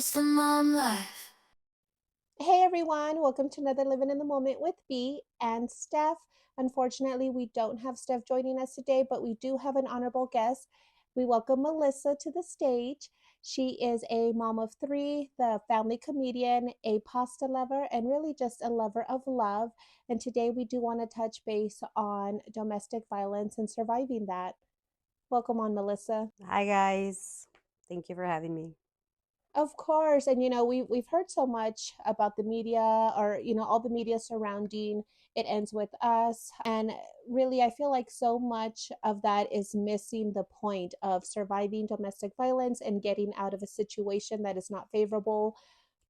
It's the mom life. Hey everyone, welcome to another Living in the Moment with B and Steph. Unfortunately, we don't have Steph joining us today, but we do have an honorable guest. We welcome Melissa to the stage. She is a mom of three, the family comedian, a pasta lover, and really just a lover of love. And today we do want to touch base on domestic violence and surviving that. Welcome on, Melissa. Hi guys. Thank you for having me. Of course, and we've heard so much about the media, or all the media surrounding It Ends With Us, and really I feel like so much of that is missing the point of surviving domestic violence and getting out of a situation that is not favorable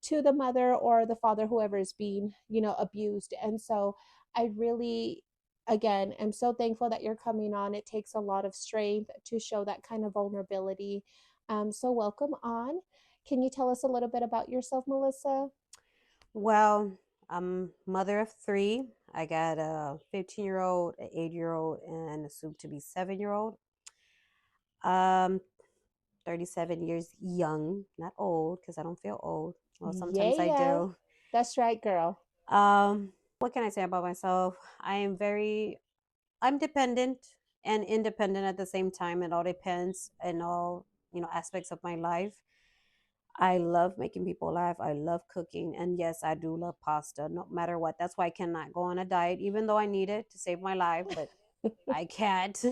to the mother or the father, whoever is being abused. And so I really, again, am so thankful that you're coming on. It takes a lot of strength to show that kind of vulnerability. So welcome on. Can you tell us a little bit about yourself, Melissa? Well, I'm mother of three. I got a 15-year-old, an 8-year-old, and a soon-to-be 7-year-old. Um, 37 years young, not old, because I don't feel old. Well, sometimes I Yeah, do. that's right, girl. What can I say about myself? I'm dependent and independent at the same time. It all depends in all, aspects of my life. I love making people laugh. I love cooking. And yes, I do love pasta, no matter what. That's why I cannot go on a diet, even though I need it to save my life, but I can't.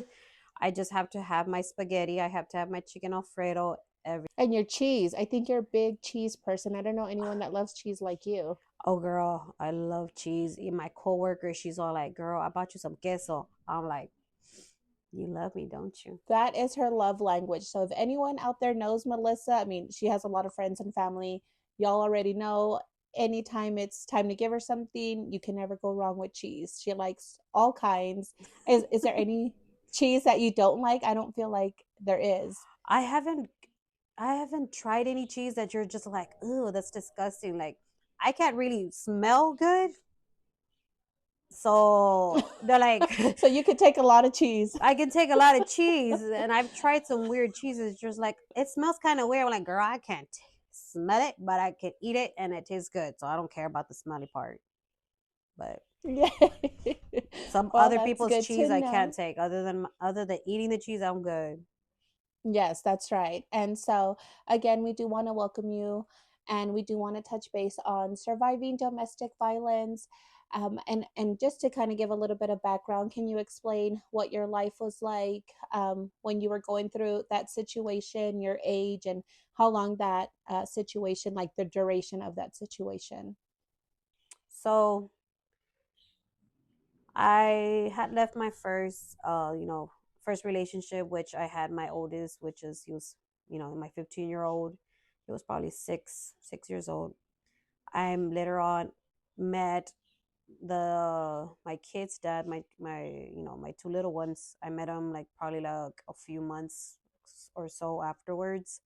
I just have to have my spaghetti. I have to have my chicken Alfredo every. And your cheese. I think you're a big cheese person. I don't know anyone that loves cheese like you. Oh, girl, I love cheese. And my coworker, she's all like, girl, I bought you some queso. I'm like, you love me, don't you? That is her love language. So if anyone out there knows Melissa, I mean, she has a lot of friends and family. Y'all already know anytime it's time to give her something, you can never go wrong with cheese. She likes all kinds. Is there any cheese that you don't like? I don't feel like there is. I haven't I haven't tried any cheese that you're just like, ooh, that's disgusting. Like I can't really smell good. So they're like, So you could take a lot of cheese. I can take a lot of cheese, and I've tried some weird cheeses. Just like it smells kind of weird. I'm like, girl, I can't smell it, but I can eat it, and it tastes good. So I don't care about the smelly part. But Yeah. some Well, other that's people's good to cheese I can't know. take. Other than eating the cheese, I'm good. Yes, that's right. And so, again, we do want to welcome you, and we do want to touch base on surviving domestic violence. And just to kind of give a little bit of background, can you explain what your life was like when you were going through that situation, your age, and how long that situation, like the duration of that situation? So I had left my first relationship, which I had my oldest, which is he was, my 15-year-old. He was probably 6 years old. I'm later on met my kid's dad, my two little ones. I met him like probably like a few months or so afterwards,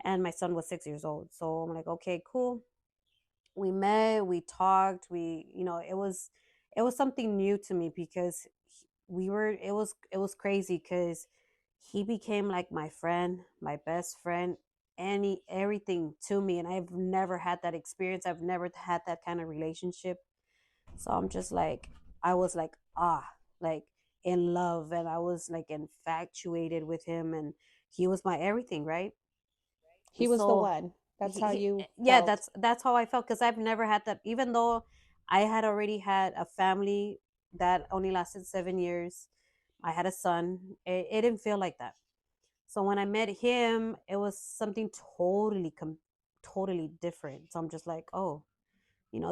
and my son was 6 years old. So I'm like, okay, cool. We met, we talked, it was something new to me because it was crazy because he became like my friend, my best friend, everything to me, and I've never had that experience. I've never had that kind of relationship. So I'm just like, I was like, like in love, and I was like infatuated with him, and he was my everything, right? He was the So one. That's how you yeah, felt. that's how I felt because I've never had that. Even though I had already had a family that only lasted 7 years, I had a son. It didn't feel like that. So when I met him, it was something totally different. So I'm just like, oh,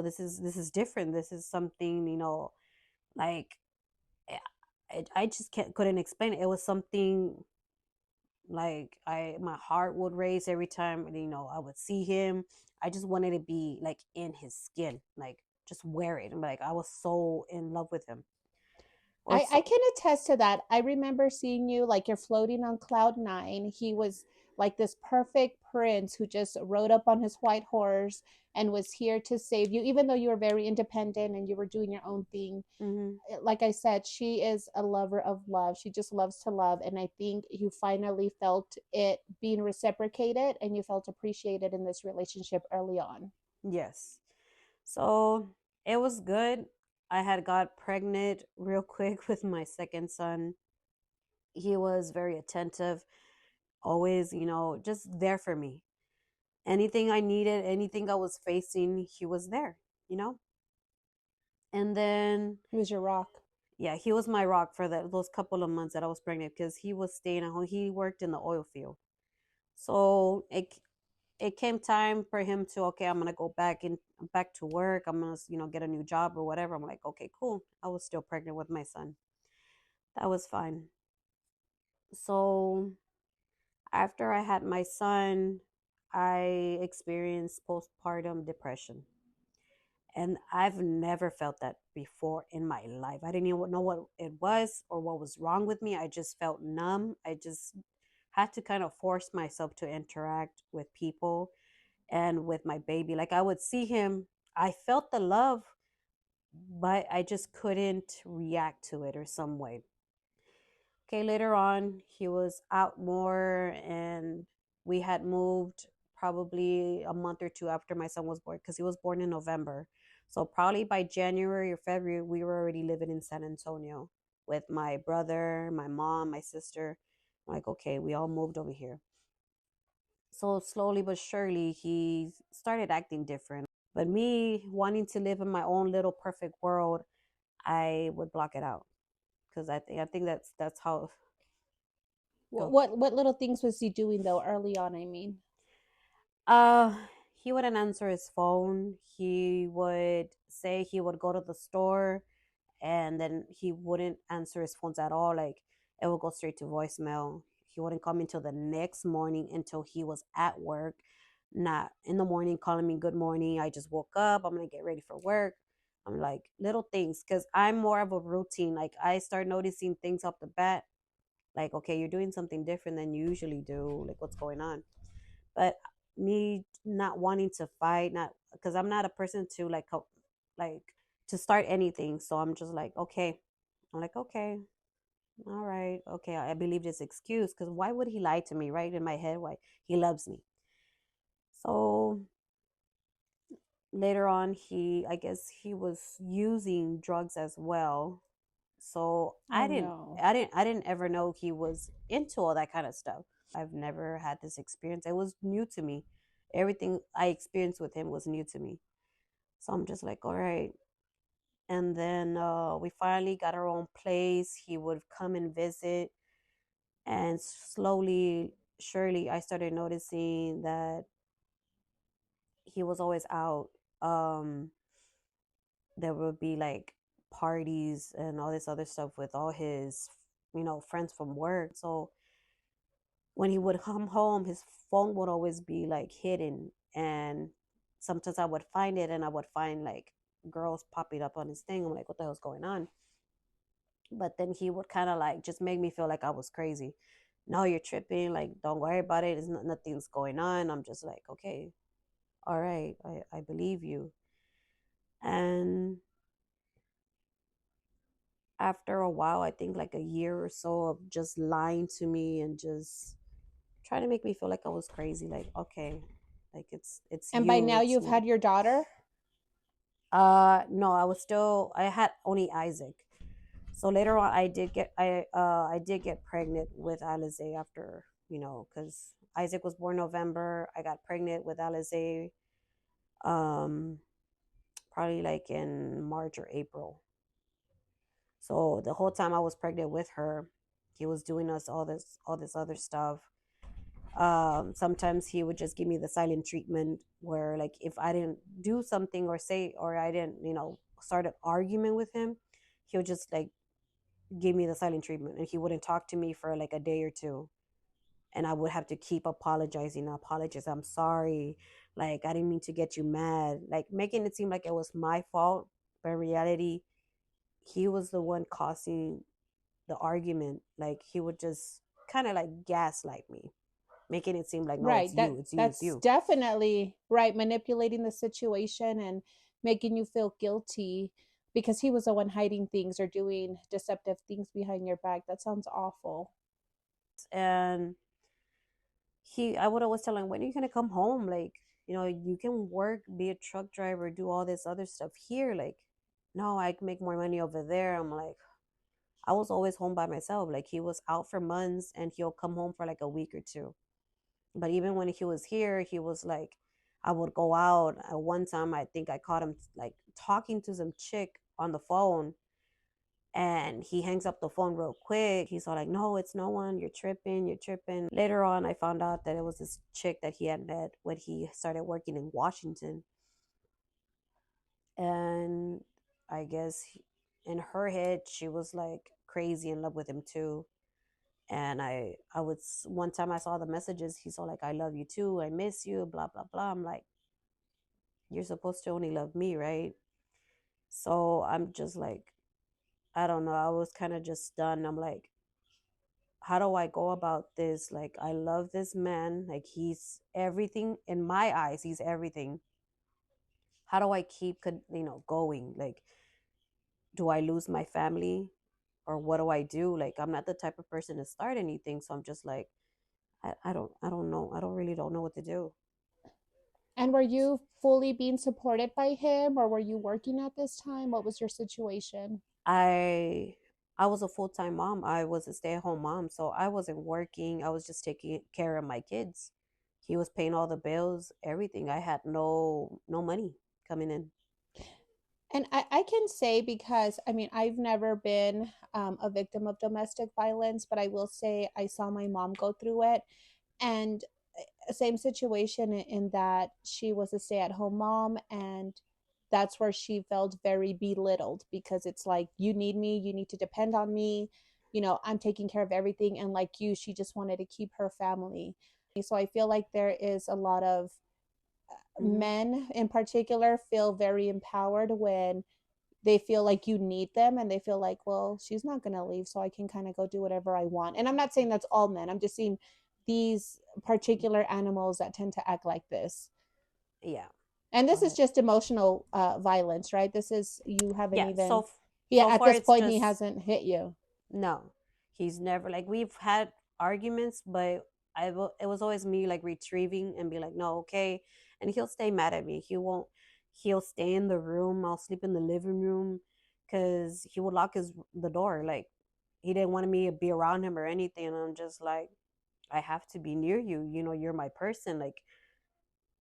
this is different. This is something, like eh, I just couldn't explain it. It was something like my heart would race every time, I would see him. I just wanted to be like in his skin, like just wear it. And like I was so in love with him. I So can attest to that. I remember seeing you like you're floating on cloud nine. He was like this perfect prince who just rode up on his white horse and was here to save you, even though you were very independent and you were doing your own thing. Mm-hmm. Like I said, she is a lover of love. She just loves to love. And I think you finally felt it being reciprocated and you felt appreciated in this relationship early on. Yes. So it was good. I had got pregnant real quick with my second son. He was very attentive, always, just there for me. Anything I needed, anything I was facing, he was there, you know? And then, He was your rock. yeah, he was my rock for those couple of months that I was pregnant because he was staying at home. He worked in the oil field. So it came time for him to, okay, I'm gonna go back to work. I'm gonna get a new job or whatever. I'm like, okay, cool. I was still pregnant with my son. That was fine. So after I had my son, I experienced postpartum depression. And I've never felt that before in my life. I didn't even know what it was or what was wrong with me. I just felt numb. I just had to kind of force myself to interact with people and with my baby. Like I would see him, I felt the love, but I just couldn't react to it or some way. Okay, later on, he was out more and we had moved probably a month or two after my son was born because he was born in November. So probably by January or February, we were already living in San Antonio with my brother, my mom, my sister. I'm like, okay, we all moved over here. So slowly but surely, he started acting different. But me wanting to live in my own little perfect world, I would block it out because I think that's how. Go. What little things was he doing though early on? I mean, Uh, he wouldn't answer his phone. He would say he would go to the store and then he wouldn't answer his phones at all. Like it would go straight to voicemail. He wouldn't come until the next morning until he was at work. Not in the morning calling me good morning. I just woke up. I'm gonna get ready for work. I'm like little things because I'm more of a routine. Like I start noticing things off the bat. Like okay, you're doing something different than you usually do. Like what's going on? But me not wanting to fight, not because I'm not a person to like to start anything. So I'm just like, okay. I'm like, okay, all right, okay. I believe this excuse because why would he lie to me? Right in my head, why he loves me. So later on, I guess he was using drugs as well. So oh no. I didn't ever know he was into all that kind of stuff. I've never had this experience. It was new to me. Everything I experienced with him was new to me. So I'm just like, all right. And then we finally got our own place. He would come and visit. And slowly, surely, I started noticing that he was always out. Um, there would be like parties and all this other stuff with all his, friends from work. So when he would come home, his phone would always be like hidden. And sometimes I would find it and I would find like girls popping up on his thing. I'm like, what the hell's going on? But then he would kind of like just make me feel like I was crazy. No, you're tripping. Like, don't worry about it. It's not, nothing's going on. I'm just like, okay, all right, I believe you. And after a while, I think like a year or so of just lying to me and just trying to make me feel like I was crazy. Like, okay, like it's And by you, now it's you've me. had your daughter? No, I had only Isaac. So later on, I did get pregnant with Alize after because Isaac was born November. I got pregnant with Alize, um, probably like in March or April. So the whole time I was pregnant with her, he was doing us all this other stuff. Sometimes he would just give me the silent treatment where like if I didn't do something or say or I didn't start an argument with him, he would just like give me the silent treatment and he wouldn't talk to me for like a day or two and I would have to keep apologizing. Apologize, I'm sorry, like I didn't mean to get you mad, like making it seem like it was my fault, but in reality he was the one causing the argument. Like he would just kind of like gaslight me. making it seem like no, it's Right. you, it's you, it's That's you. definitely right. Manipulating the situation and making you feel guilty because he was the one hiding things or doing deceptive things behind your back. That sounds awful. And I would always tell him, when are you gonna come home? Like, you can work, be a truck driver, do all this other stuff here. Like, no, I can make more money over there. I'm like, I was always home by myself. Like, he was out for months and he'll come home for like a week or two. But even when he was here, he was like, I would go out. One time, I think I caught him like talking to some chick on the phone, and he hangs up the phone real quick. He's all like, no, it's no one, you're tripping, you're tripping. Later on, I found out that it was this chick that he had met when he started working in Washington. And I guess in her head, she was like crazy in love with him too. And I would, one time I saw the messages, he's all like, I love you too, I miss you, blah blah blah. I'm like, you're supposed to only love me, right? So I'm just like, I don't know, I was kind of just done. I'm like, how do I go about this? Like, I love this man. Like, he's everything in my eyes. He's everything. How do I keep, going? Like, do I lose my family, or what do I do? Like, I'm not the type of person to start anything. So I'm just like, I don't know. I don't really don't know what to do. And were you fully being supported by him or were you working at this time? What was your situation? I I was a full-time mom. I was a stay-at-home mom, so I wasn't working. I was just taking care of my kids. He was paying all the bills, everything. I had no money coming in. And I can say because I mean, I've never been a victim of domestic violence, but I will say I saw my mom go through it. And same situation in that she was a stay-at-home mom, and that's where she felt very belittled because it's like, you need me, you need to depend on me, I'm taking care of everything, and like you, she just wanted to keep her family. So I feel like there is a lot of Hmm. men in particular feel very empowered when they feel like you need them and they feel like, well, she's not going to leave, so I can kind of go do whatever I want. And I'm not saying that's all men, I'm just saying these particular animals that tend to act like this. Yeah, And go this is ahead. just emotional violence, right? This is, you haven't Yeah, even, yeah, so at far this it's point he just hasn't hit you. no. He's never, like, we've had arguments, but it was always me like retrieving and be like, no, okay, and he'll stay mad at me. He'll stay in the room. I'll sleep in the living room because he would lock his the door. Like, he didn't want me to be around him or anything. And I'm just like, I have to be near you. You're my person. Like,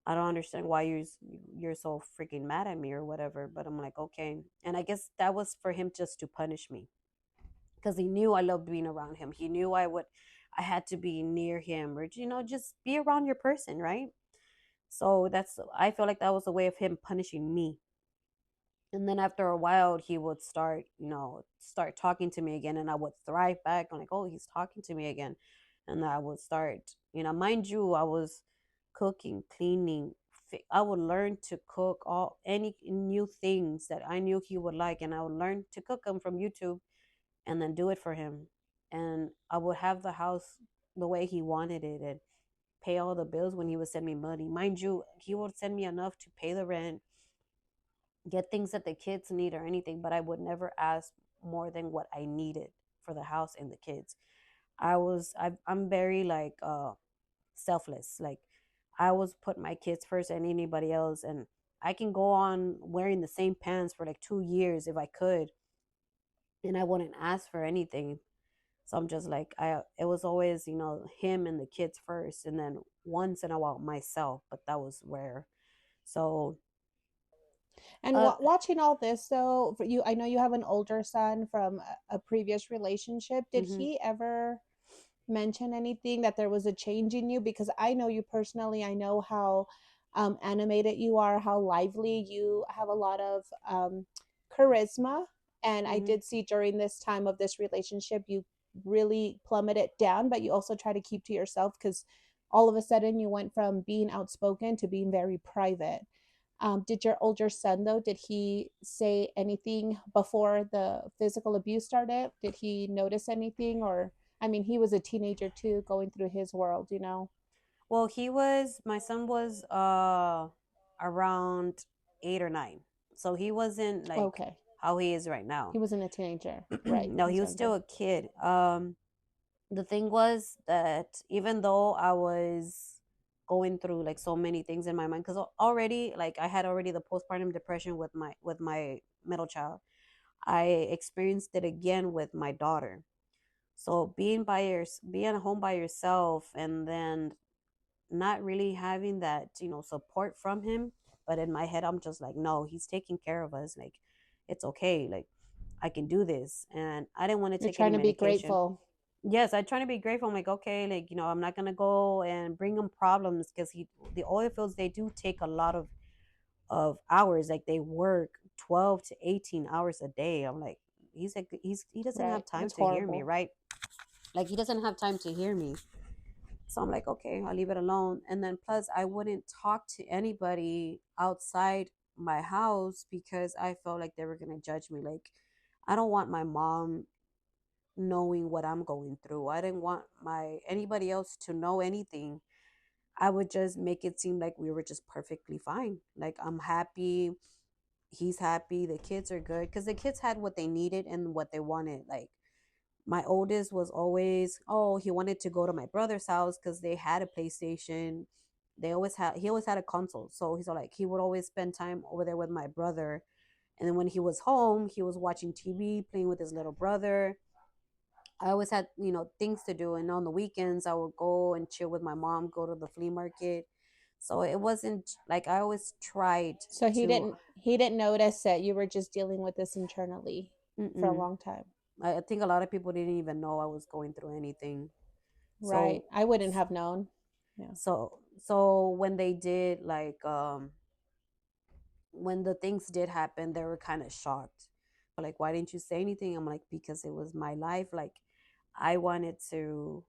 I don't understand why you're so freaking mad at me or whatever. But I'm like, okay. And I guess that was for him just to punish me because he knew I loved being around him. He knew I had to be near him, or just be around your person, right? So I feel like that was a way of him punishing me. And then after a while, he would start talking to me again, and I would thrive back. I'm like, oh, he's talking to me again, and I would start, mind you, I was cooking, cleaning. I would learn to cook all any new things that I knew he would like, and I would learn to cook them from YouTube and then do it for him. And I would have the house the way he wanted it and pay all the bills when he would send me money. Mind you, he would send me enough to pay the rent, get things that the kids need or anything, but I would never ask more than what I needed for the house and the kids. I'm very like selfless. Like, I always put my kids first and anybody else, and I can go on wearing the same pants for like 2 years if I could, and I wouldn't ask for anything. So I'm just like, it was always, him and the kids first, and then once in a while myself, but that was rare. So, And uh, watching all this, though, for you, I know you have an older son from a previous relationship. Did mhm, he ever mention anything that there was a change in you? Because I know you personally, I know how animated you are, how lively you have, a lot of charisma. And I mhm, did see during this time of this relationship, you really plummeted down, but you also try to keep to yourself because all of a sudden you went from being outspoken to being very private. Did your older son, though, did he say anything before the physical abuse started? Did he notice anything? Or, I mean, he was a teenager too, going through his world, you know? Well, my son was around 8 or 9. So he wasn't like Okay. how he is right He now. wasn't a teenager. Right. No, he He's was still younger. a kid. The thing was that even though I was going through like so many things in my mind, because already like I had already the postpartum depression with my middle child, I experienced it again with my daughter. So being home by yourself, and then not really having that support from him. But in my head I'm just like, no, he's taking care of us, like it's okay, like I can do this, and I didn't want to You're take any trying to be medication. grateful. Yes, I try to be grateful. I'm like, okay, like I'm not gonna go and bring him problems, because the oil fields, they do take a lot of hours. Like they work 12 to 18 hours a day. I'm like, he doesn't Right. have time That's to hear me, horrible. right? Like he doesn't have time to hear me. So I'm like, okay, I'll leave it alone. And then plus, I wouldn't talk to anybody outside my house because I felt like they were gonna judge me. Like, I don't want my mom knowing what I'm going through. I didn't want my anybody else to know anything. I would just make it seem like we were just perfectly fine. Like I'm happy, he's happy, the kids are good, because the kids had what they needed and what they wanted. Like my oldest was always, oh, he wanted to go to my brother's house because they had a PlayStation. He always had a console. So he's all like, he would always spend time over there with my brother. And then when he was home, he was watching TV, playing with his little brother. I always had, things to do. And on the weekends, I would go and chill with my mom, go to the flea market. So it wasn't like I always tried So to. he didn't notice that you were just dealing with this internally for a Mm-mm. long time. I think a lot of people didn't even know I was going through anything. Right. So I wouldn't have known. Yeah. so when they did like when the things did happen, they were kind of shocked. Like, why didn't you say anything? I'm like, because it was my life. Like, I wanted to,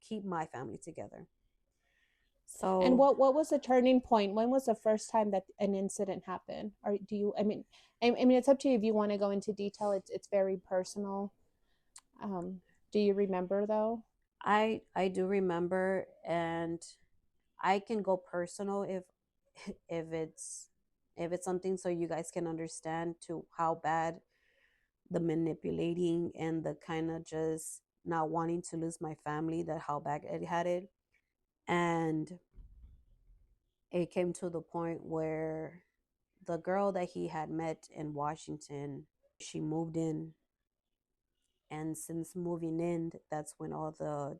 keep my family together. And So what was the turning point? When was the first time that an incident happened? Or do you? I mean, it's up to you if you want to go into detail. It's very personal. Um, do you remember though? I do remember, and I can go personal if it's if it's something so you guys can understand to how bad the manipulating and the kind of just not wanting to lose my family, that how bad it had it. And it came to the point where the girl that he had met in Washington, she moved in, and since moving in, that's when all the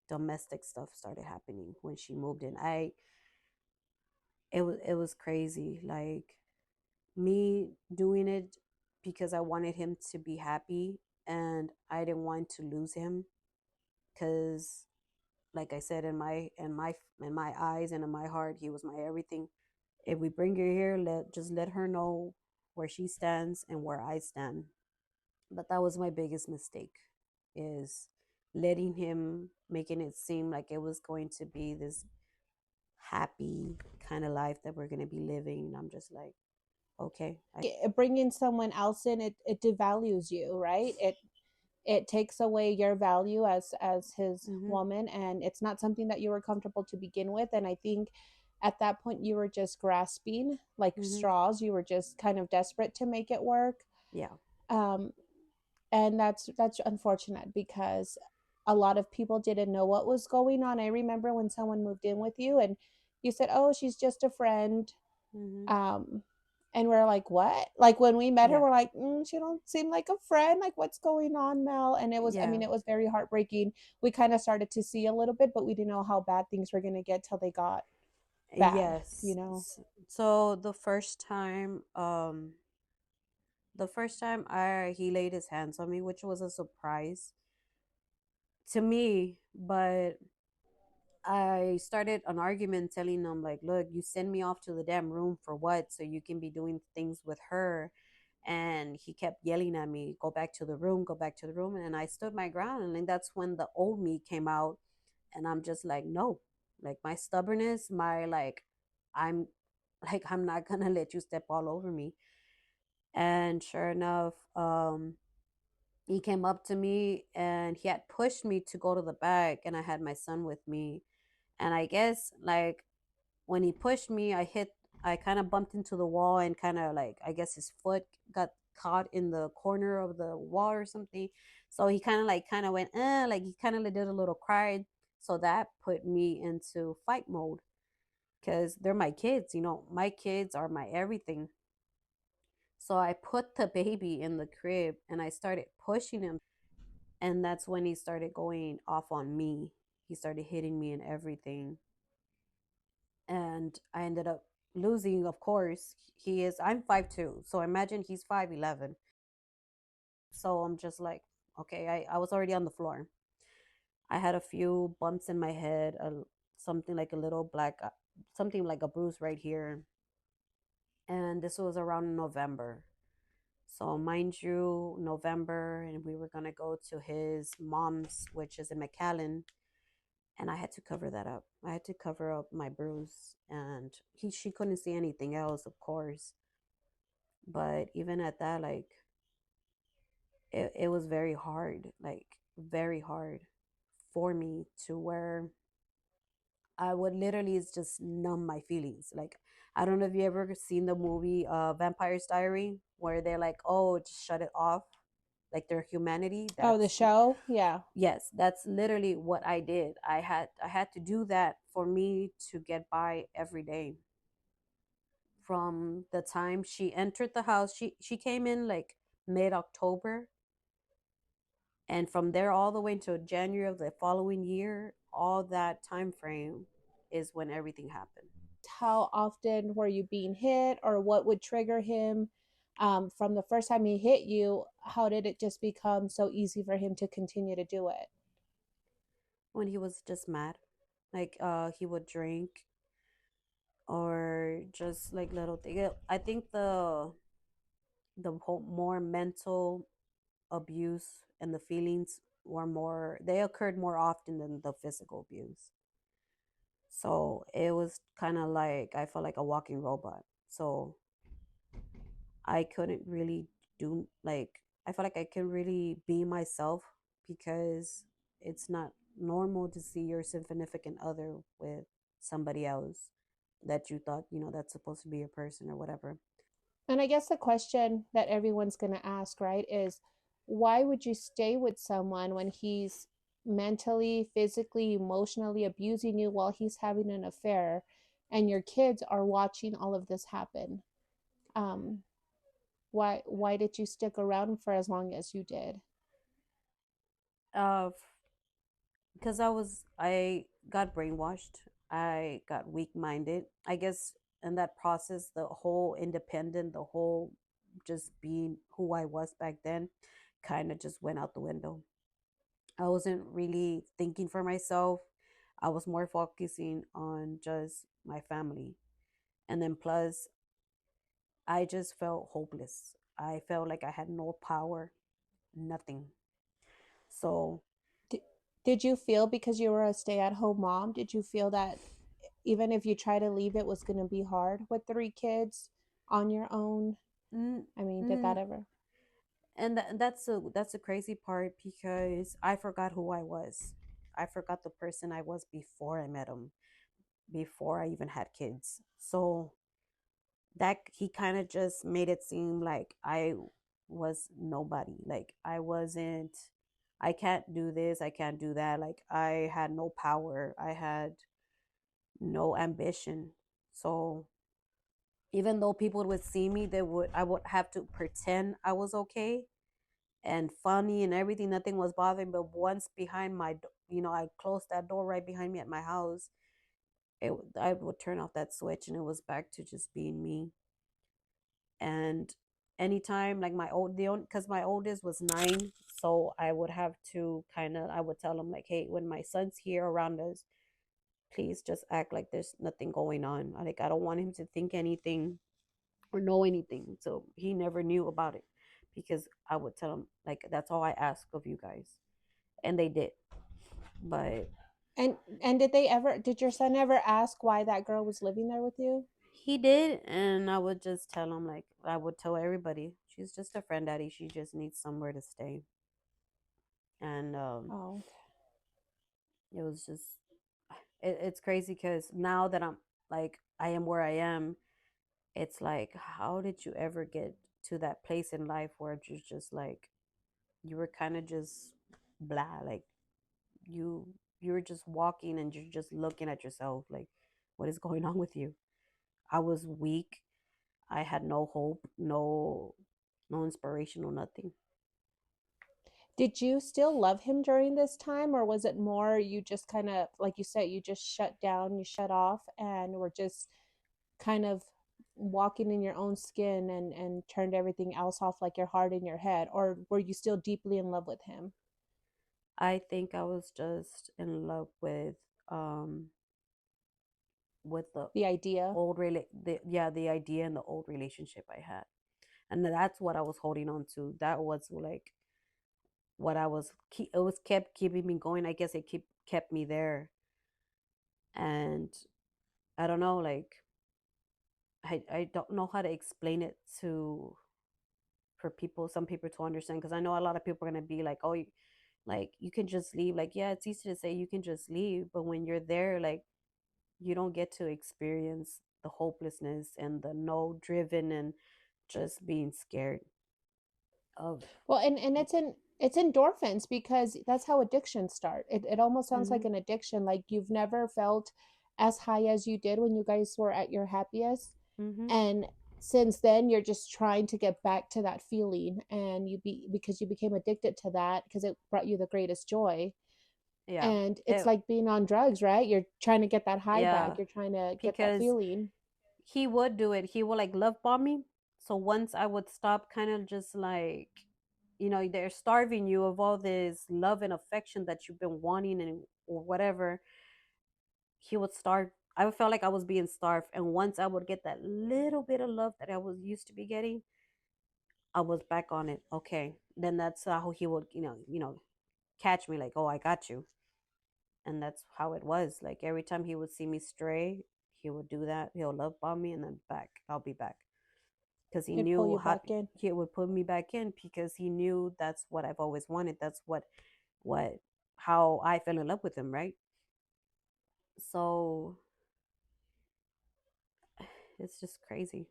domestic stuff started happening. When she moved in, I it was crazy. Like me doing it because I wanted him to be happy, and I didn't want to lose him, because like I said, in my eyes and in my heart, he was my everything. If we bring her here, let her know where she stands and where I stand. But that was my biggest mistake, is letting him, making it seem like it was going to be this happy kind of life that we're going to be living. And I'm just like, okay. Bringing someone else in, it devalues you, right? It takes away your value as his Mm-hmm, woman, and it's not something that you were comfortable to begin with. And I think at that point you were just grasping like mm-hmm. straws. You were just kind of desperate to make it work. Yeah. um, and that's unfortunate because a lot of people didn't know what was going on. I remember when someone moved in with you and you said, oh, she's just a friend. Mm-hmm. um and we're like, what? Like when we met her, Yeah. we're like, she don't seem like a friend. Like, what's going on, Mel? And it was, I Yeah. mean, it was very heartbreaking. We kind of started to see a little bit, but we didn't know how bad things were going to get till they got bad, you Yes. know. So the first time I he laid his hands on me, which was a surprise to me, but I started an argument telling him like, look, you send me off to the damn room for what? So you can be doing things with her. And he kept yelling at me, go back to the room, go back to the room. And I stood my ground. And then that's when the old me came out. And I'm just like, no, like my stubbornness, my like, I'm I'm not gonna let you step all over me. And sure enough, he came up to me and he had pushed me to go to the back, and I had my son with me. And I guess like when he pushed me, I kind of bumped into the wall and kind of like, I guess his foot got caught in the corner of the wall or something. So he kind of went, like he kind of did a little cry. So that put me into fight mode because they're my kids, my kids are my everything. So I put the baby in the crib and I started pushing him. And that's when he started going off on me. He started hitting me and everything. And I ended up losing, of course. I'm 5'2", so imagine he's 5'11". So I'm just like, okay, I was already on the floor. I had a few bumps in my head, something like a little black, something like a bruise right here. And this was around November. So, mind you, November, and we were going to go to his mom's, which is in McAllen, and I had to cover that up. I had to cover up my bruise, and she couldn't see anything else, of course. But even at that, like, it was very hard, like, very hard for me to where I would literally just numb my feelings. Like, I don't know if you ever seen the movie Vampire's Diary, where they're like, oh, just shut it off, like their humanity. Oh, the show? Yeah. Yes, that's literally what I did. I had to do that for me to get by every day. From the time she entered the house, she came in like mid-October, and from there all the way until January of the following year, all that time frame is when everything happened. How often were you being hit, or what would trigger him? From the first time he hit you, how did it just become so easy for him to continue to do it? When he was just mad, like he would drink or just like little thing. I think the whole more mental abuse and the feelings were more, they occurred more often than the physical abuse. So it was kind of like I felt like a walking robot. So I couldn't really do like, I felt like I could really be myself because it's not normal to see your significant other with somebody else that you thought, that's supposed to be your person or whatever. And I guess the question that everyone's going to ask, right, is why would you stay with someone when he's mentally, physically, emotionally abusing you while he's having an affair and your kids are watching all of this happen? Um, why did you stick around for as long as you did? Uh, because I got brainwashed. I got weak minded. I guess in that process, the whole independent, the whole just being who I was back then, kind of just went out the window. I wasn't really thinking for myself. I was more focusing on just my family. And then plus, I just felt hopeless. I felt like I had no power, nothing. So, Did, did you feel, because you were a stay-at-home mom, did you feel that even if you try to leave, it was going to be hard with three kids on your own? mm, I mean, did that mm, ever? and that's a crazy part because I forgot who I was. I forgot the person I was before I met him, before I even had kids. So that he kind of just made it seem like I was nobody. Like I wasn't, I can't do this, I can't do that. Like I had no power, I had no ambition. So even though people would see me, I would have to pretend I was okay and funny and everything. Nothing was bothering. But once behind I closed that door right behind me at my house. I would turn off that switch, and it was back to just being me. And anytime, like because my oldest was 9, so I would have to I would tell him like, hey, when my son's here around us, please just act like there's nothing going on. Like I don't want him to think anything or know anything. So he never knew about it because I would tell him like that's all I ask of you guys, and they did. But And did your son ever ask why that girl was living there with you? he did, and I would just tell him like I would tell everybody, she's just a friend, daddy. She just needs somewhere to stay, and Oh, it was just. it's crazy because now that I'm like I am where I am, it's like how did you ever get to that place in life where you're just like you were kind of just blah, like you you were just walking and you're just looking at yourself like what is going on with you? I was weak. I had no hope, no inspiration, no nothing. Did you still love him during this time, or was it more you just kind of, like you said, you just shut down, you shut off, and were just kind of walking in your own skin and turned everything else off, like your heart and your head, or were you still deeply in love with him? I think I was just in love with the The idea. the idea and the old relationship I had. And that's what I was holding on to. That was like what it was kept keeping me going. I guess it kept me there. And I don't know, like I don't know how to explain it to for people, some people to understand, because I know a lot of people are gonna be like, oh, like you can just leave. Like, yeah, it's easy to say you can just leave, but when you're there, like you don't get to experience the hopelessness and the no driven and just being scared of. Well, and it's endorphins, because that's how addictions start. It almost sounds Mm-hmm, like an addiction, like you've never felt as high as you did when you guys were at your happiest. mm-hmm. And since then you're just trying to get back to that feeling, and because you became addicted to that because it brought you the greatest joy. Yeah, And it's it, like being on drugs, right? You're trying to get that high back, yeah, you're trying to get that because feeling. he would do it. He would like love bomb me. So once I would stop, kind of just like, they're starving you of all this love and affection that you've been wanting and or whatever. He would starve. I would feel like I was being starved, and once I would get that little bit of love that I was used to be getting, I was back on it. Okay, then that's how he would, catch me like, oh, I got you, and that's how it was. Like every time he would see me stray, he would do that. He'll love bomb me, and then back, I'll be back because he He'd pull knew you how back in. he would put me back in because he knew that's what I've always wanted. That's what how I fell in love with him, right? So it's just crazy.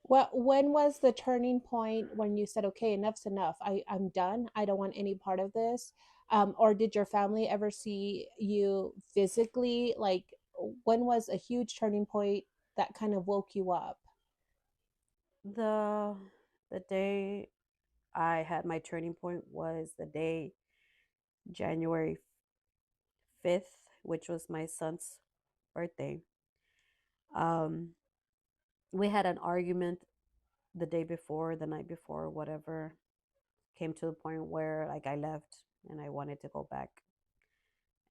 Well, when was the turning point when you said, okay, enough's enough, I'm done, I don't want any part of this? Or did your family ever see you physically, like, when was a huge turning point that kind of woke you up? The the day I had my turning point was the day January 5th, which was my son's birthday. Um, we had an argument the day before, the night before, whatever. Came to the point where like I left and I wanted to go back.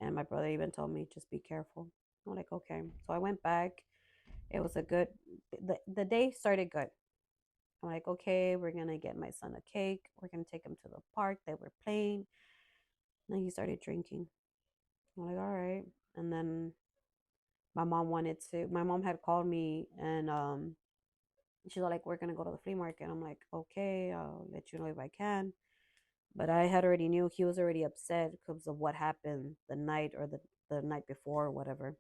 And my brother even told me, just be careful. I'm like, okay. So I went back. It was a good, the day started good. I'm like, okay, we're going to get my son a cake. We're going to take him to the park that we're playing. And then he started drinking. I'm like, all right. And then my mom had called me and she's like, we're going to go to the flea market. I'm like, okay, I'll let you know if I can. But I had already knew he was already upset because of what happened the night or the night before or whatever.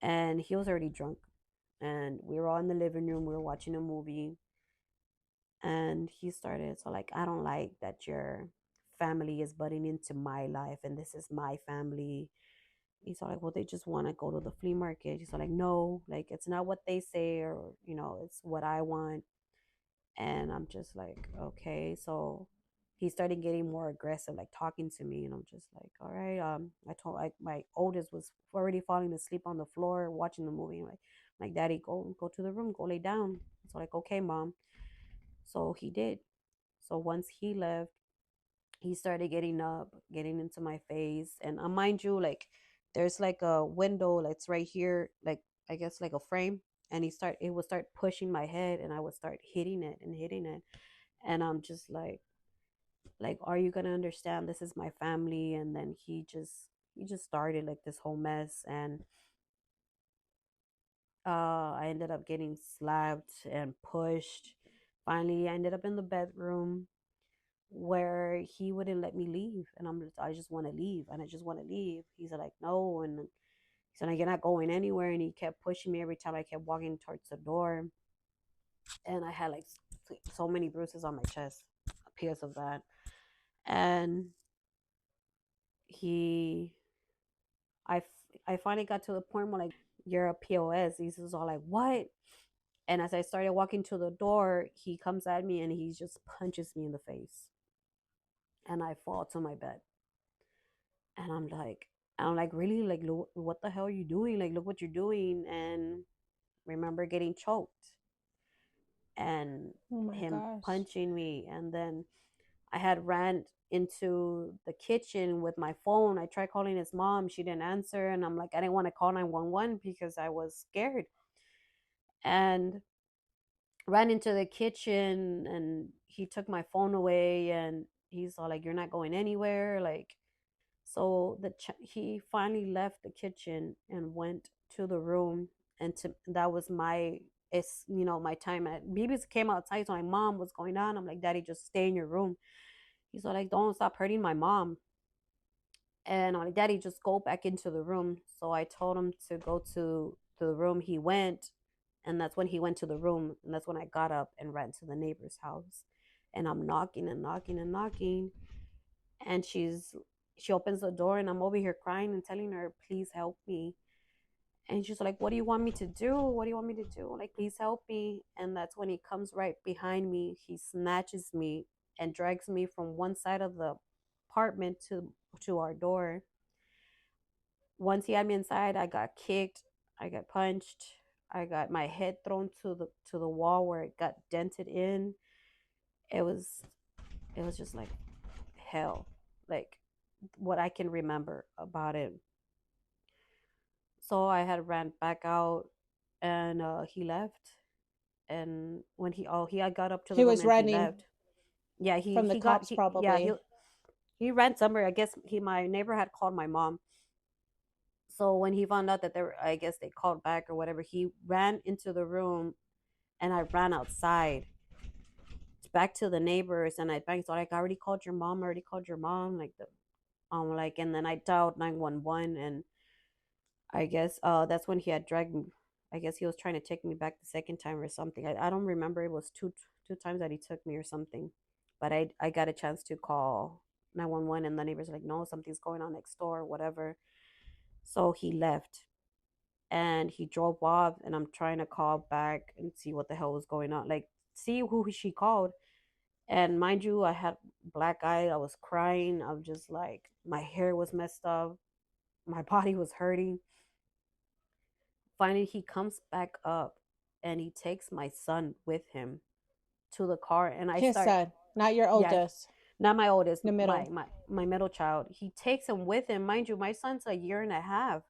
And he was already drunk. And we were all in the living room. We were watching a movie. And he started, so like, I don't like that your family is butting into my life and this is my family. He's all like, well, they just want to go to the flea market. He's all like, no, like, it's not what they say, or, it's what I want. And I'm just like, okay. So he started getting more aggressive, like talking to me. And I'm just like, all right. I told, like, my oldest was already falling asleep on the floor watching the movie. Like, Daddy, go to the room, go lay down. So like, okay, Mom. So he did. So once he left, he started getting up, getting into my face. And mind you, like, there's like a window that's right here, like, I guess like a frame. And it would start pushing my head and I would start hitting it and hitting it. And I'm just like, are you gonna understand? This is my family. And then he just started like this whole mess. And I ended up getting slapped and pushed. Finally, I ended up in the bedroom. where he wouldn't let me leave, and I just want to leave, and I just want to leave. He's like, no, and he said, you're not going anywhere, and he kept pushing me every time I kept walking towards the door, and I had like so many bruises on my chest because of that. And he, I finally got to the point where like, you're a POS. He's just all like, what? And as I started walking to the door, he comes at me and he just punches me in the face, and I fall to my bed. And I'm like, really? Like, look, what the hell are you doing? Like, look what you're doing. And remember getting choked and Oh my him gosh. punching me. And then I had ran into the kitchen with my phone. I tried calling his mom. She didn't answer. And I'm like, I didn't want to call 911 because I was scared. And ran into the kitchen and he took my phone away and he's all like, you're not going anywhere. Like, so he finally left the kitchen and went to the room, and that was my, it's, my time. At babies came outside, so my mom was going on. I'm like, Daddy, just stay in your room. He's all like, don't stop hurting my mom. And I'm like, Daddy, just go back into the room. So I told him to go to the room. He went, and that's when he went to the room, and that's when I got up and ran to the neighbor's house. And I'm knocking and knocking and knocking, and she opens the door, and I'm over here crying and telling her, please help me. And she's like, what do you want me to do? What do you want me to do? Like, please help me. And that's when he comes right behind me. He snatches me and drags me from one side of the apartment to our door. Once he had me inside, I got kicked, I got punched, I got my head thrown to the wall where it got dented in. It was it was just like hell. Like, what I can remember about it. So I had ran back out, and he left. And when he had got up to the He room was and he running left. Yeah, from the cops, he probably. he ran somewhere. I guess my neighbor had called my mom. So when he found out that I guess they called back or whatever, he ran into the room, and I ran outside back to the neighbors, and I banged. So like, I already called your mom. I already called your mom. Like, and then I dialed 911, and I guess that's when he had dragged me. I guess he was trying to take me back the second time or something. I don't remember. It was two times that he took me or something. But I got a chance to call 911, and the neighbors were like, no, something's going on next door, whatever. So he left and he drove off, and I'm trying to call back and see what the hell was going on. Like, see who she called. And mind you, I had black eye. I was crying. I'm just like, my hair was messed up. My body was hurting. Finally, he comes back up and he takes my son with him to the car. And I His start, son, not your yeah, oldest, not my oldest, the middle. my middle child. He takes him with him. Mind you, my son's a year and a half.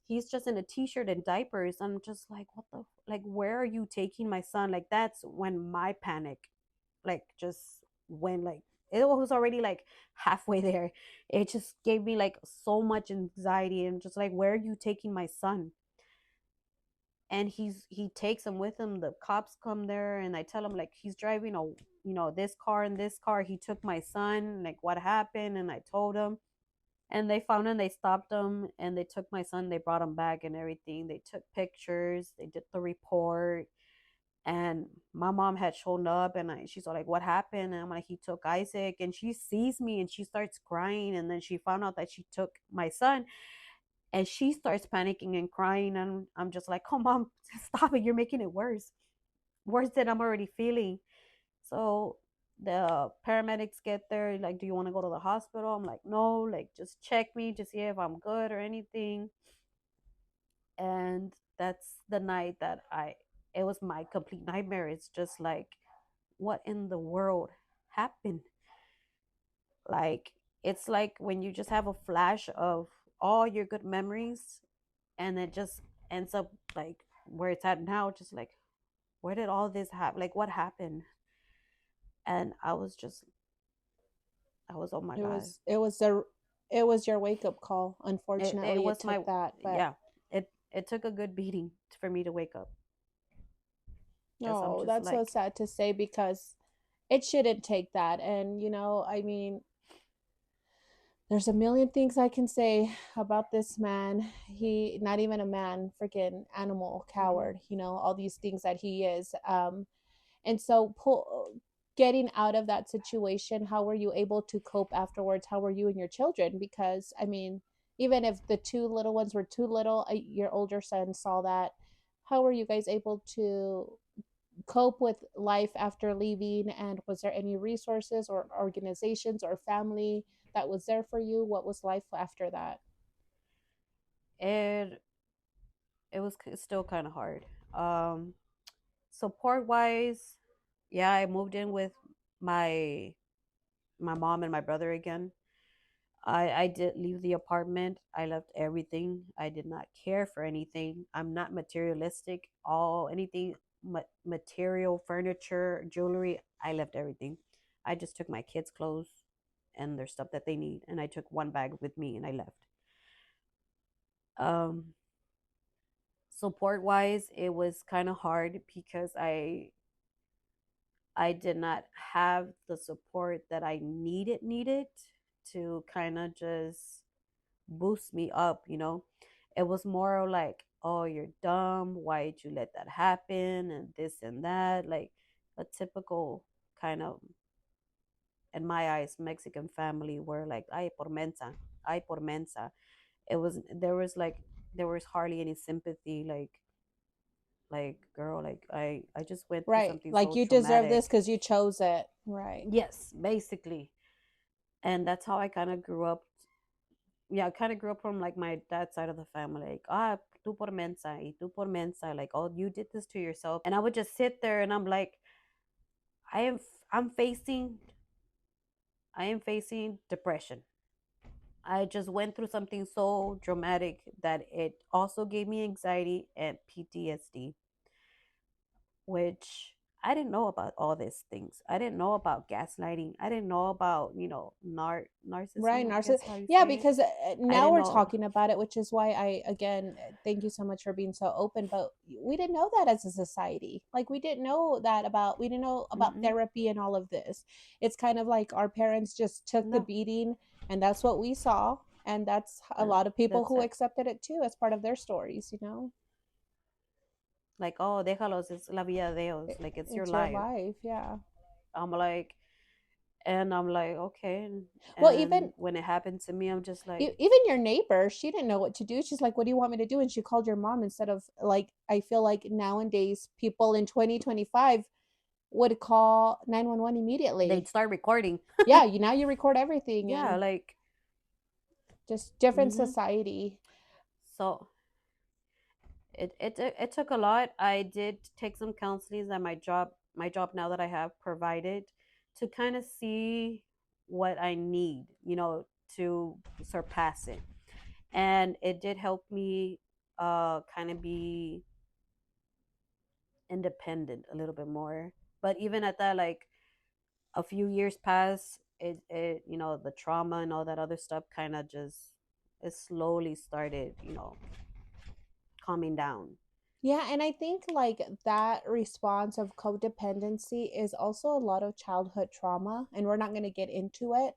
He's just in a t-shirt and diapers. I'm just like, what the, like, where are you taking my son? Like, that's when my panic, like, just when, like, it was already like halfway there. It just gave me like so much anxiety, and just like, where are you taking my son? And he takes him with him. The cops come there, and I tell him, like, he's driving a, this car and this car. He took my son. Like, what happened? And I told him, and they found him. They stopped him, and they took my son. They brought him back and everything. They took pictures. They did the report. And my mom had shown up, and she's all like, what happened? And I'm like, he took Isaac. And she sees me and she starts crying, and then she found out that she took my son, and she starts panicking and crying. And I'm just like, oh, mom, stop it, you're making it worse than I'm already feeling. So the paramedics get there, like, do you want to go to the hospital? I'm like, no, like, just check me to see if I'm good or anything. And that's the night that it was my complete nightmare. It's just like, what in the world happened? Like, it's like when you just have a flash of all your good memories, and it just ends up like where it's at now, just like, where did all this happen? Like, what happened? And I was, oh my It god. was it was a it was your wake up call. It Unfortunately, it was took my, that, but yeah, it took a good beating for me to wake up, because I'm no, just that's so like, sad to say because it shouldn't take that. And I mean, there's a million things I can say about this man. He not even a man, freaking animal, Hmm. coward, all these things that he is. And so getting out of that situation, how were you able to cope afterwards? How were you and your children? Because I mean, even if the two little ones were too little, your older son saw that. How were you guys able to cope with life after leaving? And was there any resources or organizations or family that was there for you? What was life after that? It it was still kind of hard. Support wise, yeah, I moved in with my my mom and my brother again. I did leave the apartment. I left everything. I did not care for anything. I'm not materialistic. All anything material, furniture, jewelry, I left everything. I just took my kids' clothes and their stuff that they need, and I took one bag with me and I left. Um, Support wise, it was kind of hard because I did not have the support that I needed to kind of just boost me up, you know. It was more like, oh, you're dumb, why did you let that happen, and this and that, like a typical kind of, in my eyes, Mexican family where like, ay por mensa, ay por mensa. It was, there was hardly any sympathy, like girl, like I just went through Right. something Like so you deserve this traumatic. because you chose it. Right. Yes, basically. And that's how I kind of grew up. Yeah, I kind of grew up from like my dad's side of the family, like, ah, tú por mensa, y tú por mensa, like, oh, you did this to yourself. And I would just sit there and I'm like, I am, I'm facing, I am facing depression. I just went through something so dramatic that it also gave me anxiety and PTSD, which I didn't know about all these things. I didn't know about gaslighting. I didn't know about, Right, narcissism, I narcissist. guess how you Yeah, say it. because I now didn't we're know. talking about it, which is why I again thank you so much for being so open. But we didn't know that as a society. Like we didn't know about Mm-mm. therapy and all of this. It's kind of like our parents just took the No, beating, and that's what we saw, and that's a and lot of people that's who it. accepted it too as part of their stories. Like, oh, déjalos, it's la vida de ellos, like it's your It's your life. life, yeah. I'm like, and I'm like, okay. Well, And when it happened to me, I'm just like, even your neighbor, she didn't know what to do. She's like, what do you want me to do? And she called your mom instead of, like, I feel like nowadays people in 2025 would call 911 they'd immediately. start recording. Yeah, now you record everything, Yeah, and like, just different mm-hmm. society. So it took a lot. I did take some counseling that my job now that I have provided to kind of see what I need, to surpass it. And it did help me kind of be independent a little bit more. But even at that, like a few years pass, it the trauma and all that other stuff kind of just it slowly started, calming down. Yeah, and I think like that response of codependency is also a lot of childhood trauma, and we're not going to get into it.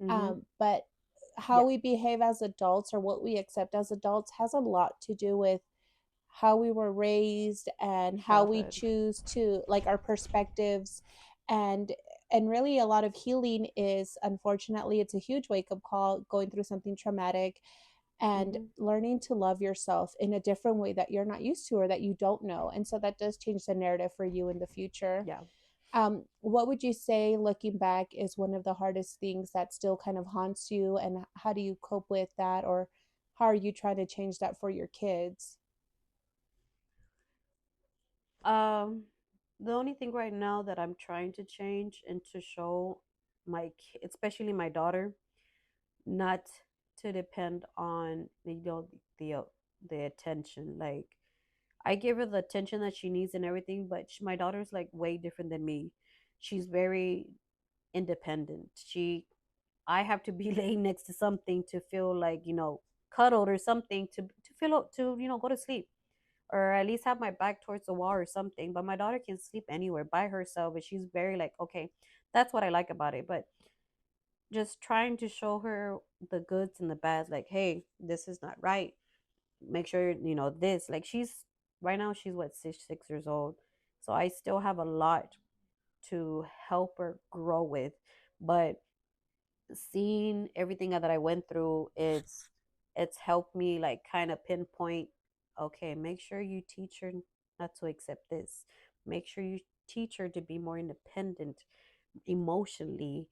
Mm-hmm. But how Yeah, we behave as adults or what we accept as adults has a lot to do with how we were raised and how we childhood. choose to, like, our perspectives. And and really a lot of healing is, unfortunately, it's a huge wake up call going through something traumatic and Mm-hmm. learning to love yourself in a different way that you're not used to or that you don't know. And so that does change the narrative for you in the future. Yeah. What would you say, looking back, is one of the hardest things that still kind of haunts you, and how do you cope with that, or how are you trying to change that for your kids? Um, the only thing right now that I'm trying to change and to show especially my daughter, not to depend on the attention. Like I give her the attention that she needs and everything, but my daughter's like way different than me. She's very independent. I have to be laying next to something to feel like, cuddled or something to feel to go to sleep. or at least have my back towards the wall or something. But my daughter can sleep anywhere by herself, and she's very like, okay, that's what I like about it. But just trying to show her the goods and the bads, like, hey, this is not right. Make sure you know this. Like, she's right now, she's what, 6 years old. So I still have a lot to help her grow with. But seeing everything that I went through, it's helped me like kind of pinpoint, okay, make sure you teach her not to accept this. Make sure you teach her to be more independent emotionally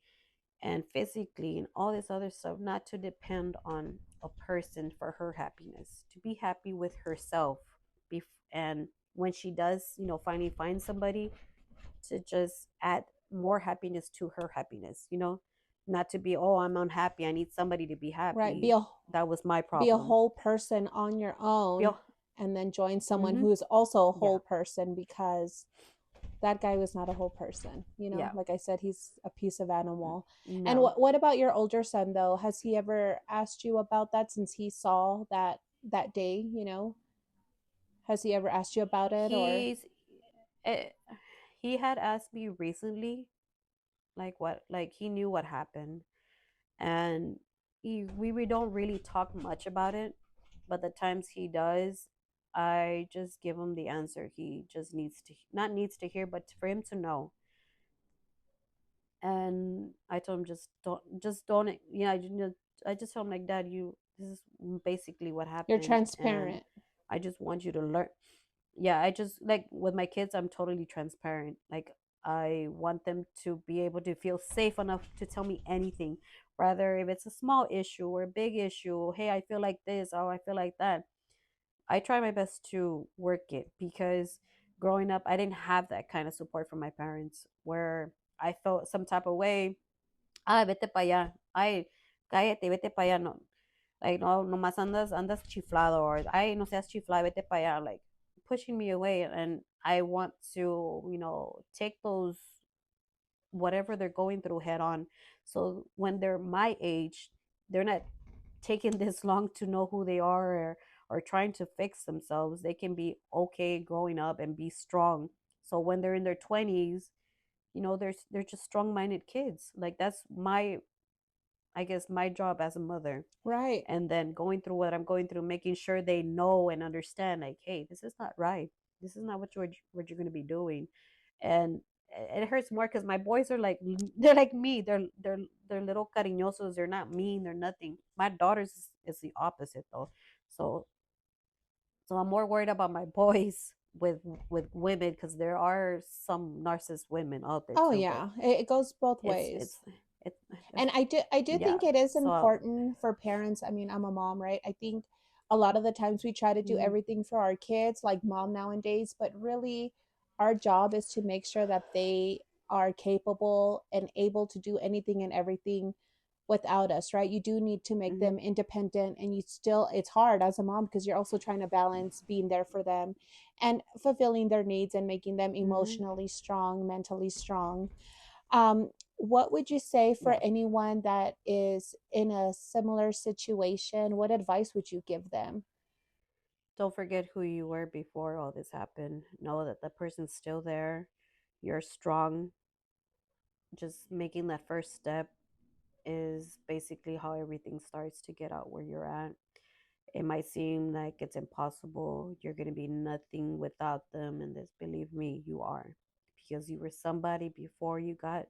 and physically and all this other stuff, not to depend on a person for her happiness, to be happy with herself. And when she does, finally find somebody, to just add more happiness to her happiness, not to be, oh, I'm unhappy, I need somebody to be Right. happy. That was my Be a problem. whole person on your own Yo. and then join someone Mm-hmm. who is also a Yeah. whole person, because that guy was not a whole person. Yeah. Like I said, he's a piece of animal. And No. what about your older son though? Has he ever asked you about that since he saw that day, Has he ever asked you about it or He's eh, he had asked me recently, like, what, like, he knew what happened. And we don't really talk much about it, but the times he does, I just give him the answer he just needs to, not needs to hear, but for him to know. And I told him, just don't, yeah, I just told him, like, dad, this is basically what you're happened, and transparent? I just want you to learn. Yeah, I just, like, with my kids, I'm totally transparent. Like, I want them to be able to feel safe enough to tell me anything, rather if it's a small issue or a big issue. Hey, I feel like this, or I feel like that. I try my best to work it, because growing up, I didn't have that kind of support from my parents, where I felt some type of way. Ah, vete para allá. Ay, cállate, vete para allá. No, like, no, nomás andas chiflado, or ay, no seas chiflado, vete para allá. Like, pushing me away. And I want to, take those, whatever they're going through, head on. So when they're my age, they're not taking this long to know who they are, or trying to fix themselves. They can be okay growing up and be strong. So when they're in their 20s, they're just strong-minded kids. Like, that's my, I guess, my job as a mother. Right. And then going through what I'm going through, making sure they know and understand, like, hey, this is not right. This is not what you're going to be doing. And it hurts more because my boys are like, they're like me. They're little cariñosos. They're not mean. They're nothing. My daughter's is the opposite though. So so I'm more worried about my boys with women, because there are some narcissist women out there Oh too. But yeah, it goes both it's ways. it's it's And I do yeah. think it is So important for parents. I mean, I'm a mom, right? I think a lot of the times we try to do mhm, everything for our kids, like mom nowadays, but really our job is to make sure that they are capable and able to do anything and everything without us, right? You do need to make mhm, them independent, and it's hard as a mom because you're also trying to balance being there for them and fulfilling their needs and making them mhm, emotionally strong, mentally strong. What would you say for yeah. anyone that is in a similar situation? What advice would you give them? Don't forget who you were before all this happened. Know that the person's still there. You're strong. Just making that first step is basically how everything starts to get out where you're at. It might seem like it's impossible. You're going to be nothing without them. And this, believe me, you are. Because you were somebody before you got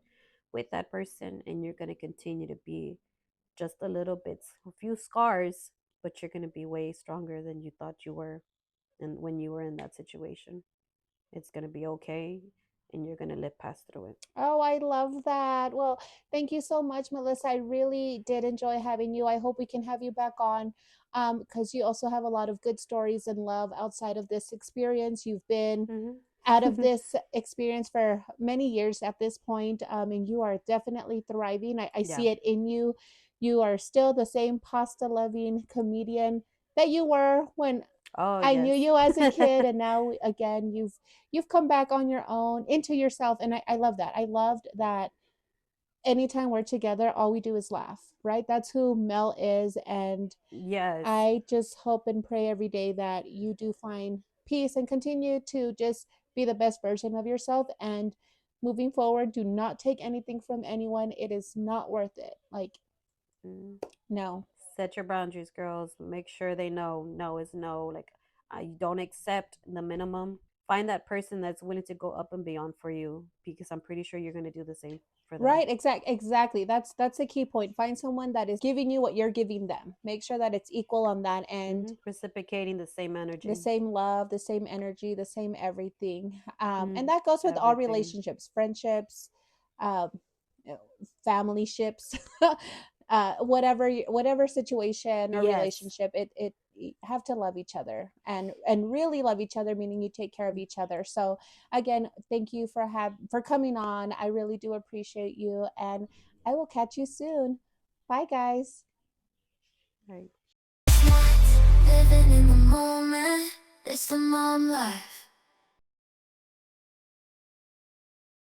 with that person, and you're going to continue to be just a little bit, a few scars, but you're going to be way stronger than you thought you were. And when you were in that situation, it's going to be okay, and you're going to live past through it. Oh, I love that. Well, thank you so much, Melissa. I really did enjoy having you. I hope we can have you back on, because you also have a lot of good stories and love outside of this experience. You've been out of Mm-hmm. this experience for many years at this point, and you are definitely thriving. I Yeah. see it in you. You are still the same pasta loving comedian that you were when Oh, I knew yes. you as a kid, and now again you've come back on your own into yourself, and I love that. I loved that anytime we're together, all we do is laugh, right? That's who Mel is, and Yes. I just hope and pray every day that you do find peace and continue to just be the best version of yourself. And moving forward, do not take anything from anyone. It is not worth it. Like, Mm. no. Set your boundaries, girls. Make sure they know no is no. Like, you don't accept the minimum. Find that person that's willing to go up and beyond for you, because I'm pretty sure you're going to do the same for them. Right, exactly. That's a key point. Find someone that is giving you what you're giving them. Make sure that it's equal on that end. Reciprocating the same The energy. same love, the same energy, the same everything. And Mm, that goes with all everything. relationships, friendships, um, family ships, whatever situation or Yes. relationship. It you have to love each other and really love each other, meaning you take care of each other. So again, thank you for coming on. I really do appreciate you, and I will catch you soon. Bye, guys. Right. Living in the moment, it's the mom life.